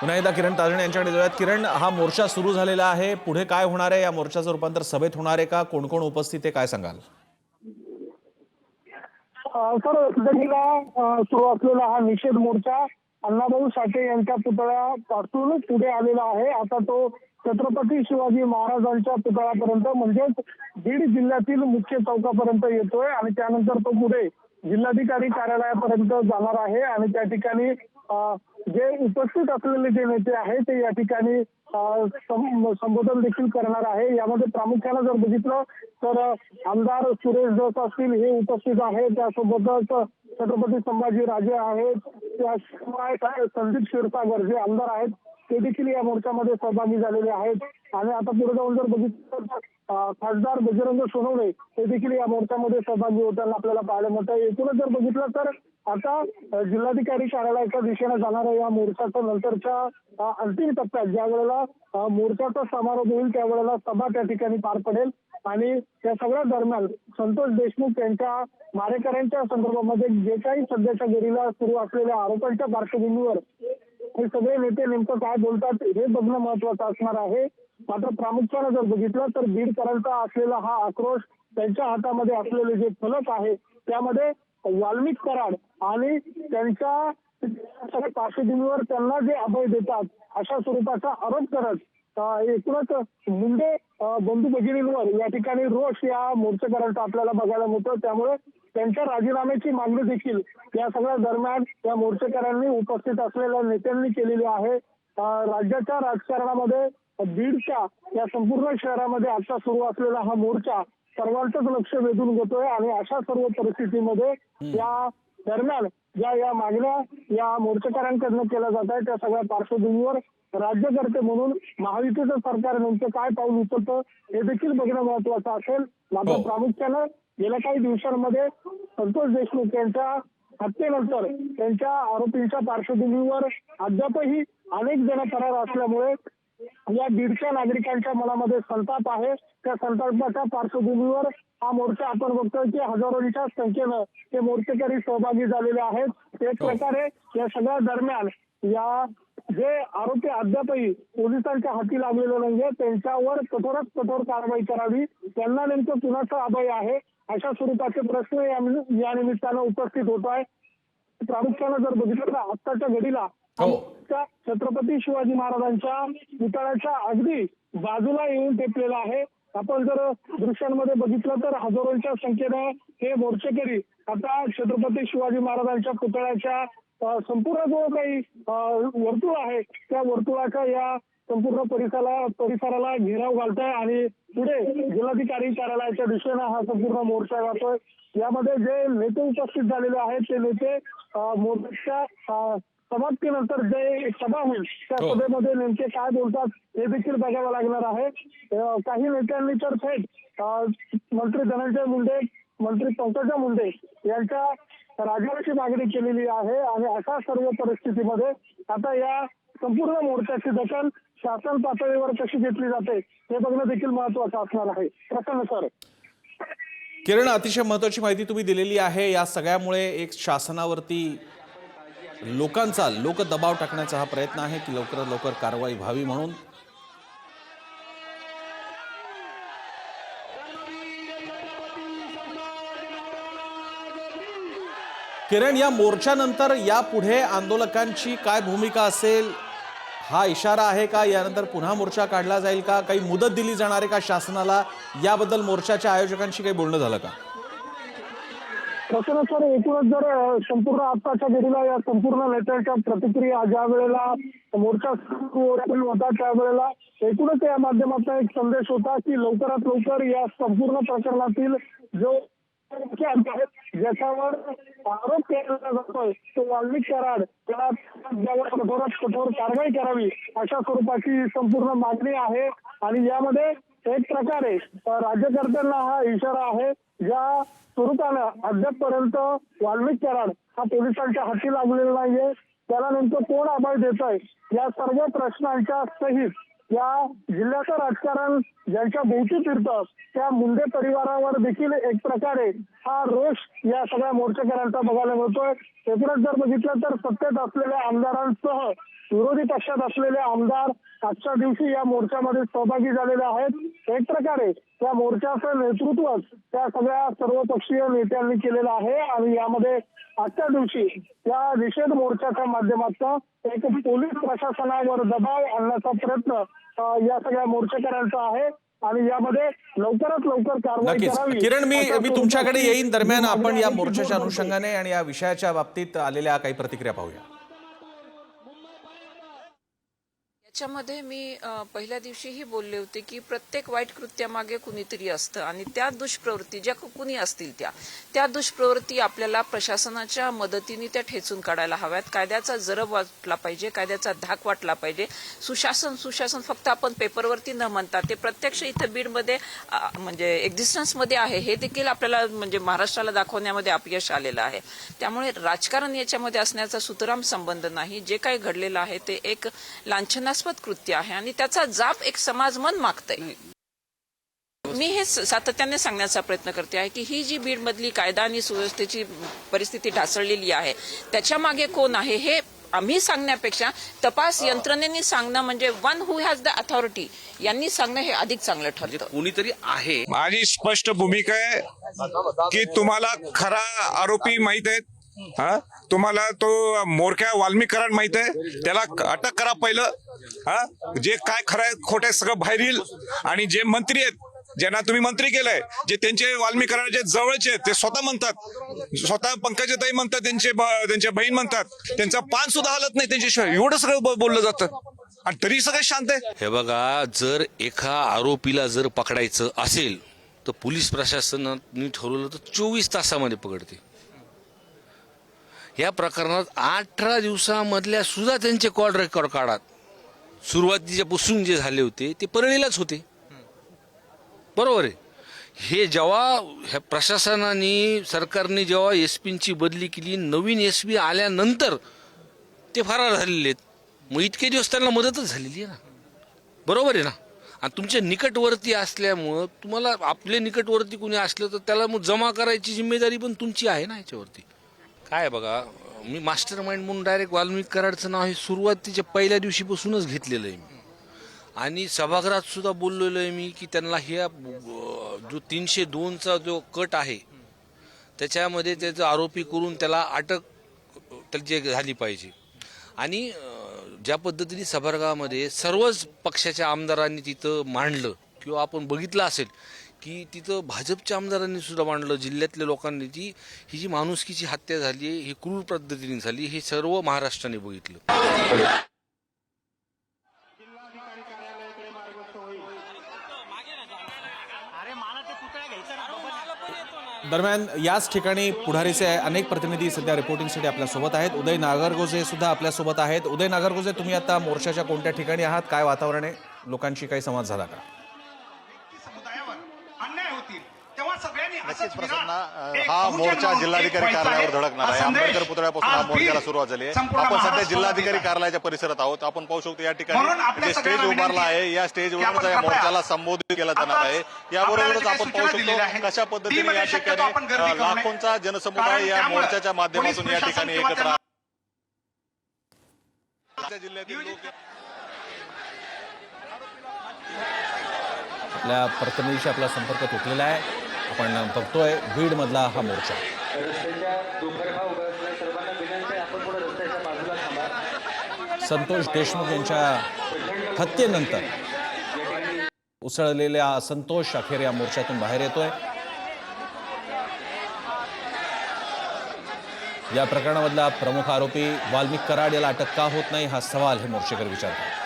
पुन्हा एकदा किरण ताजणे यांच्याकडे जाऊयात। किरण, हा मोर्चा सुरू झालेला आहे, पुढे काय होणार आहे? या मोर्चाचं रूपांतर सभेत होणार आहे का? कोण कोण उपस्थित आहे, काय सांगाल? सर, सध्या सुरू असलेला हा निषेध मोर्चा अण्णाभाऊ साठे यांच्या पुतळ्यापासून पुढे आलेला आहे। आता तो छत्रपती शिवाजी महाराजांच्या पुतळ्यापर्यंत म्हणजेच बीड जिल्ह्यातील मुख्य चौकापर्यंत येतोय आणि त्यानंतर तो पुढे जिल्हाधिकारी कार्यालयापर्यंत जाणार आहे आणि त्या ठिकाणी जे उपस्थित असलेले जे नेते आहेत ते या ठिकाणी संबोधन देखील करणार आहे। यामध्ये प्रामुख्याने जर बघितलं तर आमदार सुरेश धस असतील हे उपस्थित आहे, त्यासोबतच छत्रपती संभाजी राजे आहेत, त्याशिवाय संदीप क्षीरसागर जे आमदार आहेत ते देखील या मोर्चामध्ये सहभागी झालेले आहेत। आणि आता पुढे जाऊन जर बघितलं तर खासदार बजरंग सोनवणे हे देखील या मोर्चामध्ये सहभागी होताना आपल्याला पाहायला मिळतं। एकूणच जर बघितलं तर आता जिल्हाधिकारी कार्यालयाच्या दिशेने जाणाऱ्या या मोर्चाच्या नंतरच्या अंतिम टप्प्यात ज्या वेळेला मोर्चाचा समारोप होईल त्यावेळेला सभा त्या ठिकाणी पार पडेल आणि या सगळ्या दरम्यान संतोष देशमुख यांच्या मारेकऱ्यांच्या संदर्भामध्ये जे काही सध्याच्या घडीला सुरू असलेल्या आरोपांच्या पार्श्वभूमीवर हे सगळे नेते नेमकं काय बोलतात हे बघणं महत्वाचं असणार आहे। मात्र प्रामुख्याने जर बघितलं तर बीडकरांचा असलेला हा आक्रोश, त्यांच्या हातामध्ये असलेले जे फलक आहे त्यामध्ये वाल्मिक कराड आणि त्यांच्या पार्श्वभूमीवर त्यांना जे अभय देतात अशा स्वरूपाचा आरोप करत एकूणच मुंडे बंधू भगिनींवर या ठिकाणी रोष या मोर्चेकऱ्यांचा आपल्याला बघायला मिळतो। त्यामुळे त्यांच्या राजीनाम्याची मागणी देखील या सगळ्या दरम्यान या मोर्चेकऱ्यांनी उपस्थित असलेल्या नेत्यांनी केलेली आहे। राज्याच्या राजकारणामध्ये बीडच्या या संपूर्ण शहरामध्ये आता सुरू असलेला हा मोर्चा सर्वांचंच लक्ष वेधून घेतोय आणि अशा सर्व परिस्थितीमध्ये या दरम्यान या मागण्या या मोर्चेकऱ्यांकडनं केल्या जात आहेत त्या सगळ्या पार्श्वभूमीवर राज्यकर्ते म्हणून महायुतीचं सरकार नेमकं काय पाऊल उचलतं हे देखील बघणं महत्वाचं असेल। मात्र प्रामुख्यानं गेल्या काही दिवसांमध्ये संतोष देशमुख यांच्या हत्येनंतर त्यांच्या आरोपींच्या पार्श्वभूमीवर अद्यापही अनेक जण फरार असल्यामुळे या बीडच्या नागरिकांच्या मनामध्ये संताप आहे। त्या संतापाच्या पार्श्वभूमीवर हा मोर्चा आपण बघतोय की हजारोंच्या संख्येनं हे मोर्चेकरी सहभागी झालेले आहेत। एक प्रकारे या सगळ्या दरम्यान या जे आरोपी अद्यापही पोलिसांच्या हाती लागलेले नाहीये त्यांच्यावर कठोरात कठोर कारवाई करावी, त्यांना नेमकं कुणाचा अभय आहे अशा स्वरूपाचे प्रश्न या निमित्तानं उपस्थित होत आहे। प्रामुख्यानं जर बघितलं तर आत्ताच्या घडीला छत्रपती शिवाजी महाराजांच्या पुतळ्याच्या अगदी बाजूला येऊन टेकलेला आहे। आपण जर दृश्यांमध्ये बघितलं तर हजारोंच्या संख्येनं हे मोर्चेकरी आता छत्रपती शिवाजी महाराजांच्या पुतळ्याच्या संपूर्ण जो काही वर्तुळ आहे त्या वर्तुळाच्या या संपूर्ण परिसराला घेराव घालताय आणि पुढे जिल्हाधिकारी कार्यालयाच्या दिशेनं हा संपूर्ण मोर्चा जातोय। यामध्ये जे नेते उपस्थित झालेले आहेत ते नेते मोर्चाच्या समाप्तीनंतर जे सभा होईल त्या सभेमध्ये नेमके काय बोलतात हे देखील बघावं लागणार आहे। काही नेत्यांनी तर थेट मंत्री धनंजय मुंडे, मंत्री पंकजा मुंडे यांच्या राजीनाम्याची मागणी केलेली आहे आणि अशा सर्व परिस्थितीमध्ये आता या संपूर्ण मोर्चाची दखल शासन पातळीवर कशी घेतली जाते हे बघणं देखील महत्वाचं असणार आहे। प्रसन्न सर। किरण, अतिशय महत्वाची माहिती तुम्ही दिलेली आहे। या सगळ्यामुळे एक शासनावरती लोकांचा लोक दबाव टाकण्याचा हा प्रयत्न आहे की लवकरात लवकर कारवाई व्हावी म्हणून। किरण, या मोर्चानंतर यापुढे आंदोलकांची काय भूमिका असेल? हा इशारा आहे का यानंतर पुन्हा मोर्चा काढला जाईल का? काही मुदत दिली जाणार आहे का शासनाला? याबद्दल मोर्चाच्या आयोजकांशी काही बोलणं झालं का? प्रसन्न सर, एकूणच जर संपूर्ण आत्ताच्या घडीला या संपूर्ण नेत्यांच्या प्रतिक्रिया ज्या वेळेला मोर्चा सुरू होता त्यावेळेला एकूणच या माध्यमातून एक संदेश होता की लवकरात लवकर या संपूर्ण प्रकरणातील जो ज्याच्यावर आरोप केला जातोय तो वाल्मिक कराड त्याला कठोरात कठोर कारवाई करावी अशा स्वरूपाची संपूर्ण मागणी आहे। आणि यामध्ये एक प्रकारे राज्यकर्त्यांना हा इशारा आहे ज्या स्वरूपानं अद्यापपर्यंत वाल्मिक कराड हा पोलिसांच्या हाती लागलेला नाहीये, त्याला नेमकं कोण अभय देतोय या सर्व प्रश्नांच्या सहित या जिल्ह्याचं राजकारण ज्यांच्या भोवती फिरतं त्या मुंडे परिवारावर देखील एक प्रकारे हा रोष या सगळ्या मोर्चेकऱ्यांचा बघायला मिळतोय. एकूणच जर बघितलं तर सत्तेत असलेल्या आमदारांसह विरोधी पक्षात असलेले आमदार आजच्या दिवशी या मोर्चामध्ये सहभागी झालेले आहेत. एक प्रकारे त्या मोर्चाचं नेतृत्व त्या सगळ्या सर्वपक्षीय नेत्यांनी केलेलं आहे आणि यामध्ये आजच्या दिवशी या निषेध मोर्चाच्या माध्यमातून एक पोलीस प्रशासनावर दबाव आणण्याचा प्रयत्न या सगळ्या मोर्चेकऱ्यांचा आहे आणि यामध्ये लवकरात लवकर कारवाई नक्कीच करावी. किरण, मी तुमच्याकडे येईन. दरम्यान आपण या मोर्चाच्या अनुषंगाने आणि या विषयाच्या बाबतीत आलेल्या काही प्रतिक्रिया पाहूया. याच्यामध्ये मी पहिल्या दिवशीही बोलले होते की प्रत्येक वाईट कृत्यामागे कुणीतरी असतं आणि त्या दुष्प्रवृत्ती ज्या कुणी असतील त्या दुष्प्रवृत्ती आपल्याला प्रशासनाच्या मदतीने त्या ठेचून काढायला हव्यात. कायद्याचा जरब वाटला पाहिजे, कायद्याचा धाक वाटला पाहिजे. सुशासन फक्त आपण पेपरवरती न म्हणता ते प्रत्यक्ष इथं बीडमध्ये म्हणजे एक्झिस्टन्समध्ये आहे हे देखील आपल्याला म्हणजे महाराष्ट्राला दाखवण्यामध्ये अपयश आलेलं आहे. त्यामुळे राजकारण याच्यामध्ये असण्याचा सुतराम संबंध नाही. जे काही घडलेलं आहे ते एक लांछनास्पद कृत्य आहे आणि त्याचा जाप एक समाज मन मागतंय. मी हे सातत्याने सांगण्याचा प्रयत्न करते आहे की ही जी बीड मधली कायदा आणि सुव्यवस्थेची परिस्थिती ढासळलेली आहे त्याच्या मागे कोण आहे हे आम्ही सांगण्यापेक्षा तपास यंत्रणेने सांगणं म्हणजे one who has the authority यांनी सांगणं हे अधिक चांगलं ठरतं. कोणीतरी आहे. माझी स्पष्ट भूमिका आहे की तुम्हाला खरा आरोपी माहित आहे. तुम्हाला तो मोरक्या वाल्मिक कराड माहित आहे, त्याला अटक करा पहिलं. जे काय खरं आहे खोटं सगळं बाहेर येईल. आणि जे मंत्री आहेत ज्यांना तुम्ही मंत्री केलंय, जे त्यांचे वाल्मिक कराडचे जवळचे आहेत ते स्वतः म्हणतात, स्वतः पंकजाताई म्हणतात, त्यांच्या बहीण म्हणतात, त्यांचा पान सुद्धा हलत नाही त्यांच्याशिवाय. एवढं सगळं बोललं जातं आणि तरी सगळं शांत आहे. हे बघा, जर एका आरोपीला जर पकडायचं असेल तर पोलीस प्रशासनाने ठरवलं तर 24 तासामध्ये पकडते. या प्रकरणात 18 दिवसामधल्या सुद्धा त्यांचे कॉल रेकॉर्ड काढात. सुरुवातीच्या पासून जे झाले होते ते परळीलाच होते. बरोबर आहे. हे जेव्हा ह्या प्रशासनाने सरकारने जेव्हा एसपींची बदली केली, नवीन एसपी आल्यानंतर ते फरार झालेले आहेत. मग इतके दिवस त्यांना मदतच झालेली आहे ना. बरोबर आहे ना. आणि तुमच्या निकटवर्ती असल्यामुळं तुम्हाला आपले निकटवर्ती कुणी असलं तर त्याला मग जमा करायची जिम्मेदारी पण तुमची आहे ना याच्यावरती. काय बघा, मी मास्टर माइंड म्हणून डायरेक्ट वाल्मिक कराडचं नाव हे सुरुवातीच्या पहिल्या दिवशीपासूनच घेतलेलं आहे मी. आणि सभागृहात सुद्धा बोललेलो आहे मी की त्यांना ह्या जो 302चा जो कट आहे त्याच्यामध्ये त्याचा आरोपी करून त्याला अटक त्याची झाली पाहिजे. आणि ज्या पद्धतीने सभागृहामध्ये सर्वच पक्षाच्या आमदारांनी तिथं मांडलं किंवा आपण बघितलं असेल की तिथं भाजपच्या आमदारांनी सुद्धा मांडलं, जिल्ह्यातल्या लोकांनी ही जी माणुसकीची हत्या झाली ही क्रूर पद्धतीने झाली हे सर्व महाराष्ट्राने बघितलं. दरम्यान याच ठिकाणी पुढारीचे अनेक प्रतिनिधी सध्या रिपोर्टिंगसाठी आपल्यासोबत आहेत. उदय नागरगोजे सुद्धा आपल्यासोबत आहेत. उदय नागरगोजे, तुम्ही आता मोर्चाच्या कोणत्या ठिकाणी आहात? काय वातावरण आहे? लोकांशी काही संवाद झाला का? नक्कीच प्रसन्न, हा मोर्चा जिल्हाधिकारी कार्यालयावर धडकणार आहे. आंबेडकर पुतळ्यापासून हा मोर्चाला सुरुवात झाली आहे. आपण सध्या जिल्हाधिकारी कार्यालयाच्या परिसरात आहोत. आपण पाहू शकतो या ठिकाणी जे स्टेज उभारला आहे या स्टेजवरून या मोर्चाला संबोधित केलं जाणार आहे. याबरोबरच आपण पाहू शकतो कशा पद्धतीने या ठिकाणी लाखोंचा जनसमुदाय या मोर्चाच्या माध्यमातून या ठिकाणी एकत्र जिल्ह्यातील लोक. आपल्या प्रतिनिधीशी आपला संपर्क तुटलेला आहे. आपण बघतोय बीड मधला हा मोर्चा. संतोष देशमुख यांच्या हत्येनंतर उसळलेल्या असंतोष अखेर या मोर्चातून बाहेर येतोय. या प्रकरणामधला प्रमुख आरोपी वाल्मिक कराड याला अटक का होत नाही हा सवाल हे मोर्चेकरी विचारतात.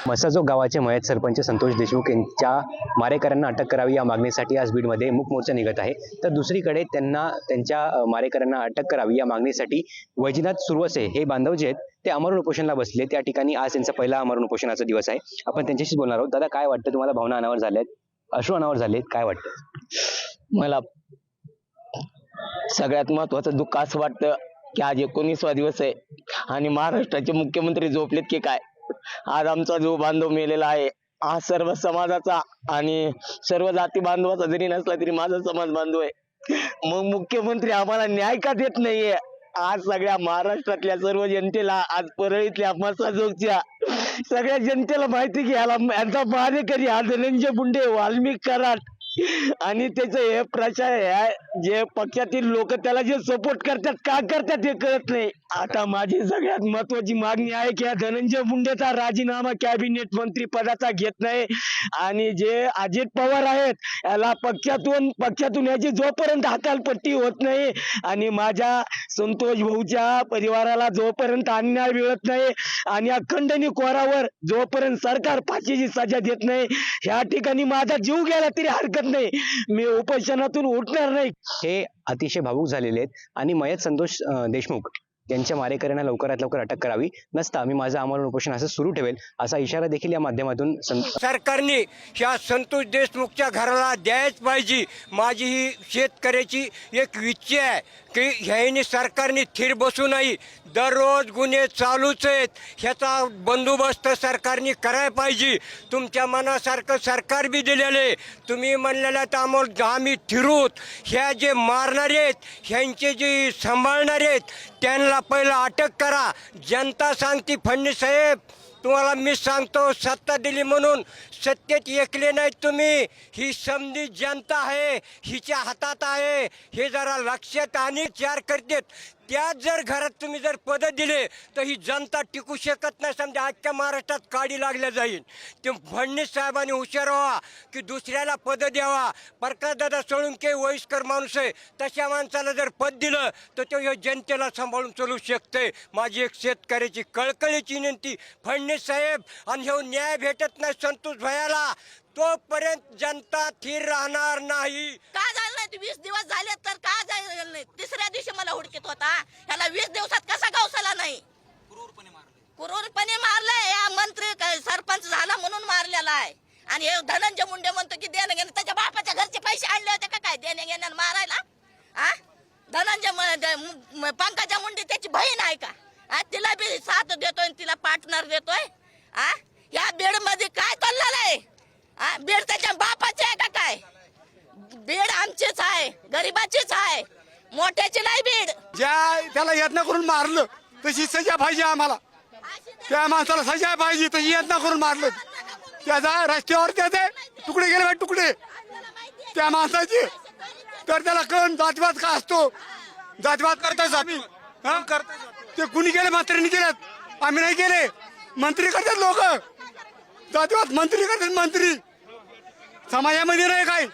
मसाजोग गावाचे मयत सरपंच संतोष देशमुख यांच्या मारेकऱ्यांना अटक करावी या मागणीसाठी आज बीडमध्ये मूक मोर्चा निघत आहे. तर दुसरीकडे त्यांच्या मारेकऱ्यांना अटक करावी या मागणीसाठी वैजनाथ सुरवसे हे बांधव जे आहेत ते अमरण उपोषणाला बसले. त्या ठिकाणी आज त्यांचा पहिला अमरण उपोषणाचा दिवस आहे. आपण त्यांच्याशीच बोलणार आहोत. दादा, काय वाटतं तुम्हाला? भावना अनावर झाल्यात, अश्रू अनावर झालेत, काय वाटतं? मला सगळ्यात महत्वाचं दुःख असं वाटतं की आज 19वा दिवस आहे आणि महाराष्ट्राचे मुख्यमंत्री झोपलेत की काय. आज आमचा जो बांधव मेलेला आहे हा सर्व समाजाचा आणि सर्व जाती बांधवाचा जरी नसला तरी माझा समाज बांधव आहे. मग मुख्यमंत्री आम्हाला न्याय का देत नाहीये? आज सगळ्या महाराष्ट्रातल्या सर्व जनतेला, आज परळीतल्या मसाजोगच्या सगळ्या जनतेला माहिती की यांचा मारेकरी हा धनंजय मुंडे, वाल्मिक कराड आणि त्याचं हे प्रचार जे पक्षातील लोक त्याला जे सपोर्ट करतात का करतात हे कळत नाही. आता माझी सगळ्यात महत्वाची मागणी आहे की या धनंजय मुंडेचा राजीनामा कॅबिनेट मंत्री पदाचा घेत नाही आणि जे अजित पवार आहेत याला पक्षातून याची जोपर्यंत हकालपट्टी होत नाही आणि माझ्या संतोष भाऊच्या परिवाराला जोपर्यंत अन्याय मिळत नाही आणि या खंडणी कोरावर जोपर्यंत सरकार फाशीची सजा देत नाही ह्या ठिकाणी माझा जीव गेला तरी हरकत नाही, मी उपोषणातून उठणार नाही. हे अतिशय भावूक झालेले आहेत आणि मयत संतोष देशमुख यांच्या मारेकऱ्यांना लवकरात लवकर अटक करावी, नसता मी माझं आमरण उपोषण असं सुरू ठेवेल असा इशारा देखील या माध्यमातून सरकारने ह्या संतोष देशमुखच्या घराला द्यायच पाहिजे. माझी ही शेतकऱ्याची एक इच्छा आहे की ह्याने सरकारने थीर बसू नये. दररोज गुन्हे चालूच आहेत, ह्याचा बंदोबस्त सरकारने करायला पाहिजे. तुमच्या मनासारखं सरकार बी दिलेले, तुम्ही म्हणलेल्या तर आम्ही थिरूत. ह्या जे मारणारे आहेत ह्यांचे जे सांभाळणारे आहेत त्यांना पहिलं अटक करा. जनता सांगते फडणवीस साहेब तुम्हाला मी सांगतो सत्ता दिली म्हणून सत्तेत एकले नाहीत तुम्ही. ही समधी जनता आहे, हिच्या हातात आहे हे जरा लक्षात आणि विचार करतात. त्याच जर घरात तुम्ही जर पद दिले तर ही जनता टिकू शकत नाही. समजा आजच्या महाराष्ट्रात काडी लागल्या जाईल. ते फडणवीस साहेबांनी हुशार व्हावा की दुसऱ्याला पद द्यावा. प्रकाशदादा सोळुंके वयस्कर माणूस आहे, तशा माणसाला जर पद दिलं तर तो ह्या जनतेला सांभाळून चालू शकते. माझी एक शेतकऱ्याची कळकळीची विनंती फडणवीस साहेब, आणि हे न्याय भेटत नाही संतोष भैयाला तोपर्यंत जनता थीर राहणार नाही. का झालं नाही? 20 दिवस झाले तर का झालं नाही? तिसऱ्या दिवशी मला हुडकीत होता, ह्याला 20 दिवसात कसा गावसाला नाही? क्रूरपणे मारलंय. या मंत्री सरपंच झाला म्हणून मारलेला आहे. आणि हे धनंजय मुंडे म्हणतो की देणं घेणं, त्याच्या बापाच्या घरचे पैसे आणले होते का काय देणं घेणं मारायला? धनंजय पंकजा मुंडे त्याची बहीण आहे का? तिला बी साथ देतोय, तिला पार्टनर देतोय. या बेड मध्ये काय चाललेलं आहे? बीड त्याच्या बापाचे आहे का काय? बीड आमचीच आहे, गरीबाचीच आहे, मोठ्याची नाही बीड. ज्या त्याला यत्न करून मारलं तशी सजा पाहिजे आम्हाला. त्या माणसाला सजा पाहिजे तशी यत्न करून मारलं. त्याचा रस्त्यावर त्याचे तुकडे गेले तुकडे त्या माणसाचे. तर त्याला कळण जातवाद का असतो? जातवाद करताच आम्ही ते कुणी केले? मंत्र्यांनी केलेत, आम्ही नाही केले. मंत्री करतात लोक, जातीवाद मंत्री करतात. मंत्री समाजामध्ये नाही काय.